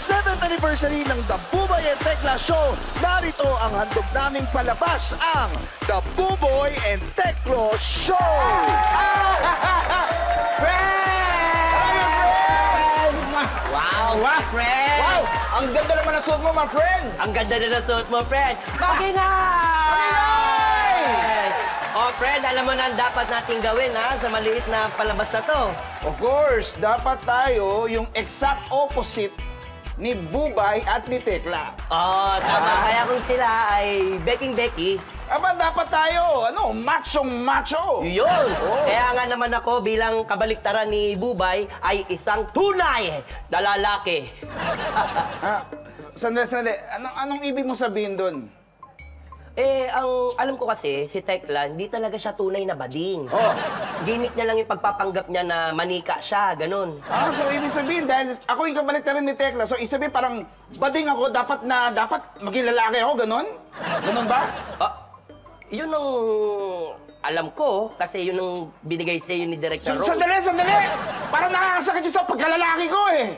7th anniversary ng The Buboy and Tekla Show, narito ang handog naming palabas, ang The Buboy and Tekla Show! Wow, friend! Wow! Ang ganda naman ng suot mo, my friend! Ang ganda na ng suot mo, friend! Magingay! Oh, friend, alam mo na ang dapat nating gawin, ha? Sa maliit na palabas na to. Of course, dapat tayo yung exact opposite ni Bubay at ni Tekla. Oh, tama. Kaya kung sila ay Becky, Aba, dapat tayo, machong-macho. yun! Kaya nga naman ako bilang kabaliktaran ni Bubay ay isang tunay na lalaki. Sandali. Anong ibig mo sabihin doon? Ang alam ko kasi, si Tekla, hindi talaga siya tunay na bading. Oh. Gimmick niya lang yung pagpapanggap niya na manika siya, ganun. So ibig sabihin, dahil ako yung kabaliktaran ni Tekla, so isabi parang bading ako, dapat maging lalaki ako, ganon? Ganon ba? Yun ang alam ko, kasi yun ang binigay sa'yo ni Director Rose. Sandali! Parang nakakasakit yun sa pagkalalaki ko eh.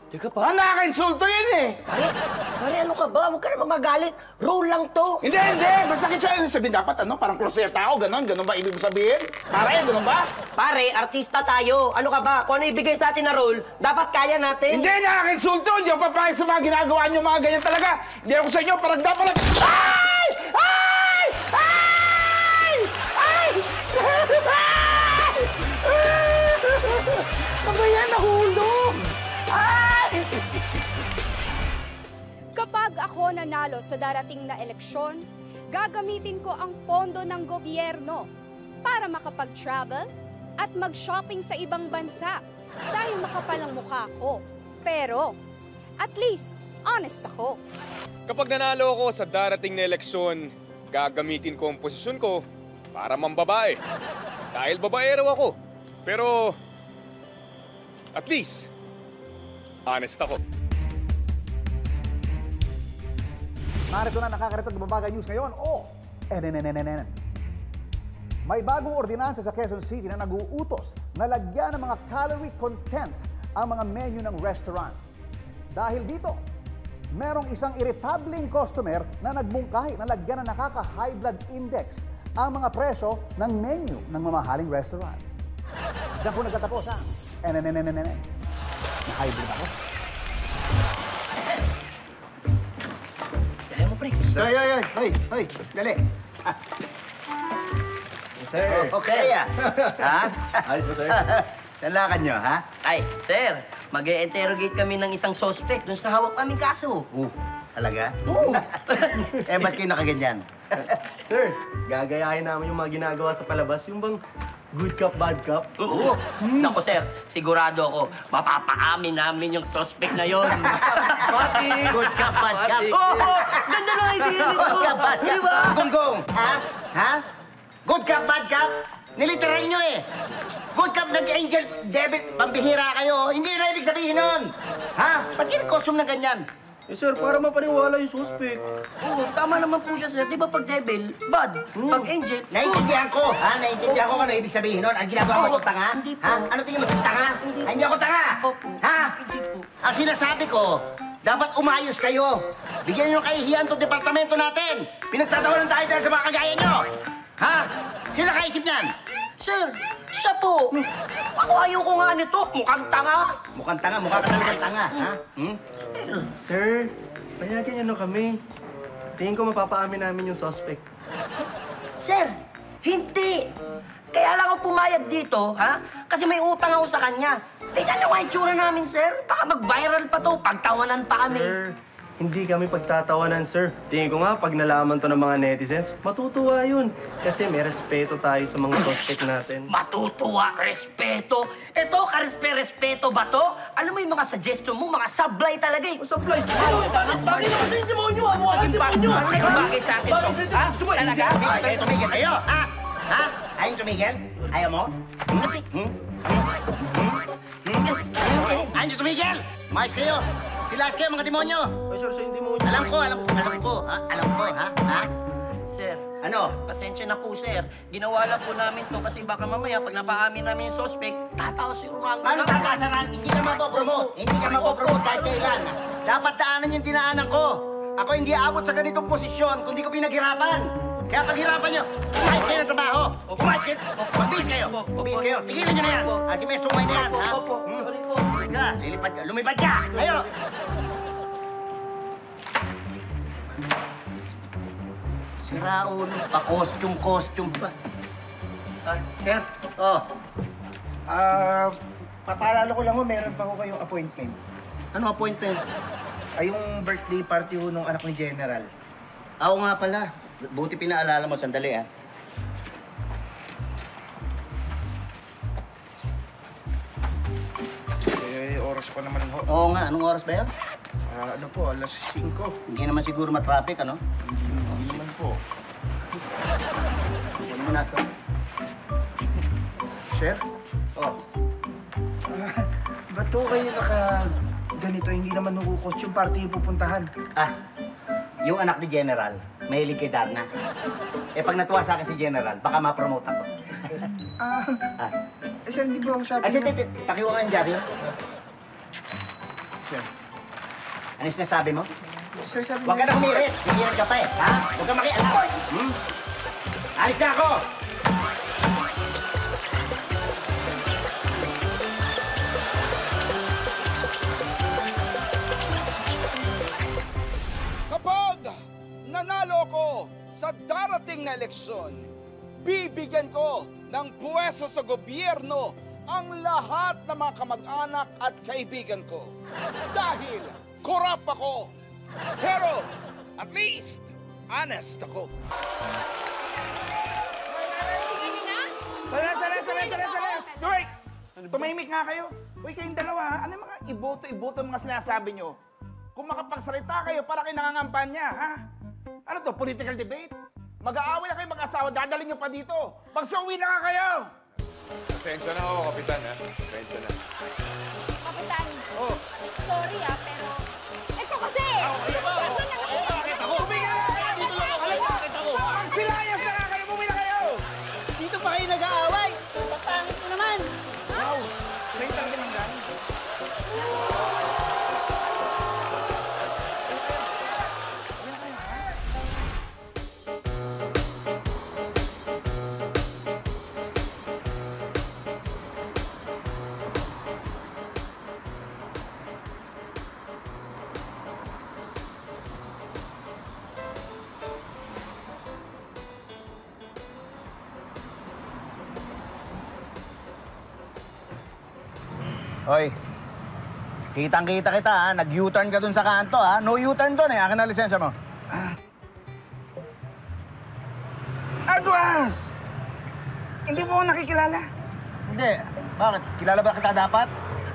Teka pa. Nakaka-insulto yun eh. Pare, ano ka ba? Huwag ka na magalit. Role lang to. Hindi. Masakit siya. Sabihin dapat parang kloseta ako, ganon ba ibig mo sabihin? Pare, ganon ba? Pare, artista tayo. Ano ka ba? Kung ano ibigay sa atin na role, dapat kaya natin. Hindi, nakaka-insulto. Hindi ako papayag sa mga ginagawa niyo, mga ganyan talaga. Hindi ako sa inyo, parang dapat Ay! Kabayan, nahulog! Ay! Kapag ako nanalo sa darating na eleksyon, gagamitin ko ang pondo ng gobyerno para makapag-travel at mag-shopping sa ibang bansa dahil makapal ang mukha ko. Pero, at least, honest ako. Kapag nanalo ako sa darating na eleksyon, gagamitin ko ang posisyon ko para mambabae. Dahil babaero ako. Pero, at least, honest ako. Narito na nakakaritag na babaga news ngayon. May bagong ordinansa sa Quezon City na nag-uutos na lagyan ng mga calorie content ang mga menu ng restaurant. Dahil dito, merong isang irritableng customer na nagmungkahi na lagyan na nakaka-high blood index ang mga presyo ng menu ng mamahaling restaurant. Diyan po nagtatapos ha. Na-high blood ako. Dali mo, pre. Hoy, dali. Sir. Okay, ha? Ayos ba, sir? Saan lakad nyo, ha? Ay, sir, mag-e-interrogate kami ng isang suspect dun sa hawak naming kaso. Talaga? Oo. Ba't kayo nakaganyan? Sir, gagayahin namin yung mga ginagawa sa palabas. Yung bang good cop, bad cop? Oo. Naku, sir, sigurado ako, mapapaamin namin yung suspect na yon. Pati! Good cop, bad cop. Oo! Ganda ng idea nito! Good cop, bad cop. Diba? Gunggong, ha? Good cop, bad cop? Niliteral nyo eh. Good cop, nag-angel, devil, pambihira kayo. Hindi na ibig sabihin nun. Ha? Ba't kayo costume na ganyan? Eh, sir, para mapaniwala yung suspect. Oo, tama naman po siya, sir. Di ba pag devil, bad? Pag angel, good. Naiintindihan ko, ha? Naiintindihan ko kung ano ibig sabihin nun. Ang ginagawa mo Oo, ko tanga? hindi po. Ha? Ano tingin mo sa tanga? Hindi Hindi ako tanga! Opo. Ha? Hindi po. Ang sinasabi ko, dapat umayos kayo. Bigyan nyo ng kahihiyan itong departamento natin. Pinagtatawanan tayo dahil sa mga kagaya nyo. Ha? Sino nakaisip niyan? Sir, siya po. Ako ayaw ko nga nito. Mukhang tanga. Mukhang tanga, mukha ka talagang tanga, ha? Sir, payagan niyo na kami. Tingin ko mapapaamin namin yung suspect. Sir, hindi. Kaya lang ako pumayag dito, ha? Kasi may utang ako sa kanya. Tingnan niyo nga yung tsura namin, sir. Baka mag-viral pa to. Pagtawanan pa kami. Sir, hindi kami pagtatawanan, sir. Tingin ko nga, pag nalaman to ng mga netizens, matutuwa yun. Kasi may respeto tayo sa mga suspect natin. Matutuwa, respeto. Ito, karespe-respeto ba to? Alam mo yung mga suggestion mo, mga sablay talaga eh. Supply! Bakit naman sa demonyo? Ang demonyo! Bakit bagay sa akin to? Ha? Talaga? Kayo tumigil kayo, ha? Ha? Ayaw tumigil? Ayaw mo? Ayaw tumigil? Mais kayo! Silas kayo, mga demonyo! Ay, sir, sa demonyo. Alam ko, ha? Alam ko, ha? Ha? Sir, Ano? pasensya na po, sir. Ginawa lang po namin to kasi baka mamaya pag napaamin namin yung suspect, tataos yung umango Paano tatasan? Hindi ka mapopromote. Hindi ka mapopromote kahit kailan. Dapat daanan yung dinaanan ko. Ako hindi aabot sa ganitong posisyon kung di ko pinaghirapan. Kaya paghirapan nyo, umayos kayo ng trabaho. Umayos kayo. Magbihis kayo. Magbihis kayo. Tigilan nyo na yan. Si May sumay na yan, ha? Halika, lilipad ka. Lumipad ka. Ayo. Sira ulo. Pa-costume pa. Sir, Oh, papaalala ko lang ho, meron pa ho kayong appointment. ano appointment? Ay, yung birthday party ho nung anak ni General. Ako nga pala. Buti pinaalala mo. Sandali, ha? Oras pa naman ho. Oo nga. Anong oras ba yan? Ano po, alas 5. Hindi naman siguro matraffic, ano? Hindi naman po. Huwag mo na ito. Sir, Oh, ba't ho kayo ganito? Hindi naman nukukot yung party yung pupuntahan. yung anak ni General, mahilig kay Darna. Eh, pag natuwa sa akin si General, baka ma-promote ako. Sir, hindi ba ako sabi Ay, pakiwa ka yung dyaryo. Sir. Ano yung sinasabi mo? Sir, sabi Huwag ka na humirit. Hihirit ka pa eh, ha? Huwag ka makialam. Alis na ako! Kapag nanalo ko sa darating na eleksyon, bibigyan ko ng puwesto sa gobyerno ang lahat ng mga kamag-anak at kaibigan ko. Dahil korap ako. Pero, at least, honest ako. Wait! Tumahimik nga kayo. Uy, kayong dalawa, ha? Ano yung mga iboto-iboto mga sinasabi nyo? Kung makapagsalita kayo, para kayo nangangampanya, ha? Ano to, political debate? Mag-aaway na kayo mag-asawa, dadalhin nyo pa dito. Magsuwi na nga kayo! Pasensya na ako, Kapitan, ha? Pasensya na. Kapitan, Oh, sorry pero... Ito kasi! Magsilayas na nga kayo, bumili na kayo! Dito pa kayo nag-aaway! Tatangit ko naman! Wow! May talaga ng gano'n. Hoy, kitang-kita kita, ha? Nag-U-turn ka dun sa kanto, ha? No U-turn dun, eh. Akin na lisensya mo. Agwas! Hindi mo ako nakikilala. Hindi. Bakit? Kilala ba kita dapat?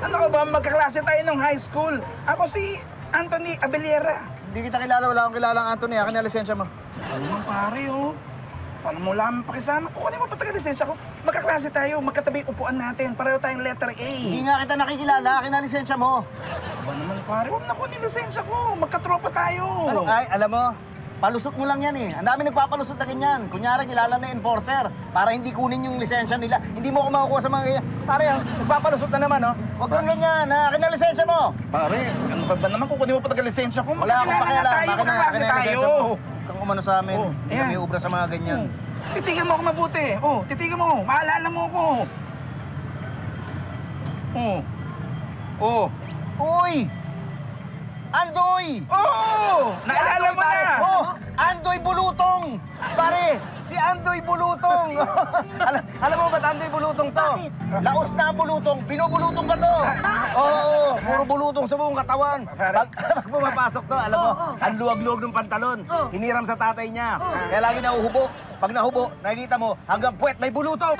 Ano ka ba? Magkaklase tayo nung high school. Ako si Anthony Abellera. Hindi kita kilala. Wala akong kilalang Anthony. Akin na lisensya mo. Ano man pare, oh. Paano mo lang pakisama? Kukunin mo pa taga-lisensya ko. Magkaklase tayo, magkatabi upuan natin. Pareho tayong letter A. Hindi nga kita nakikilala. Akin na lisensya mo. Ba naman pare, huwag na kunin lisensya ko. Magkatropa tayo. Ano? Ay, alam mo, palusot mo lang yan, eh. Ang dami nagpapalusot na ganyan. Kunyari, kilala na enforcer para hindi kunin yung lisensya nila. Hindi mo ako makukuha sa mga ganyan. Pare, nagpapalusot na naman, oh. Huwag kang ganyan, ha? Akin na lisensya mo. Pare, ano ba naman kukunin mo pa taga-lisensya ko? Wala akong pakialam. Tayo, magkaklase tayo. Huwag kang umano sa amin. Oh, Hindi ayan. kami ubra sa mga ganyan. Titigan mo ako mabuti. Oh, titigan mo. Maalala mo ako. Uy! Andoy! Oh! Naalala mo na! Oh! Andoy Bulutong! Pare, si Andoy Bulutong! alam mo ba't Andoy Bulutong to? Bakit? Laos na ang bulutong, binubulutong ka to! Oo, puro bulutong sa buong katawan. Pag pumapasok to, alam mo, ang luwag-luwag ng pantalon. Hiniram sa tatay niya. Kaya lagi nahuhubo. Pag nahubo, nakikita mo, hanggang puwet may bulutong!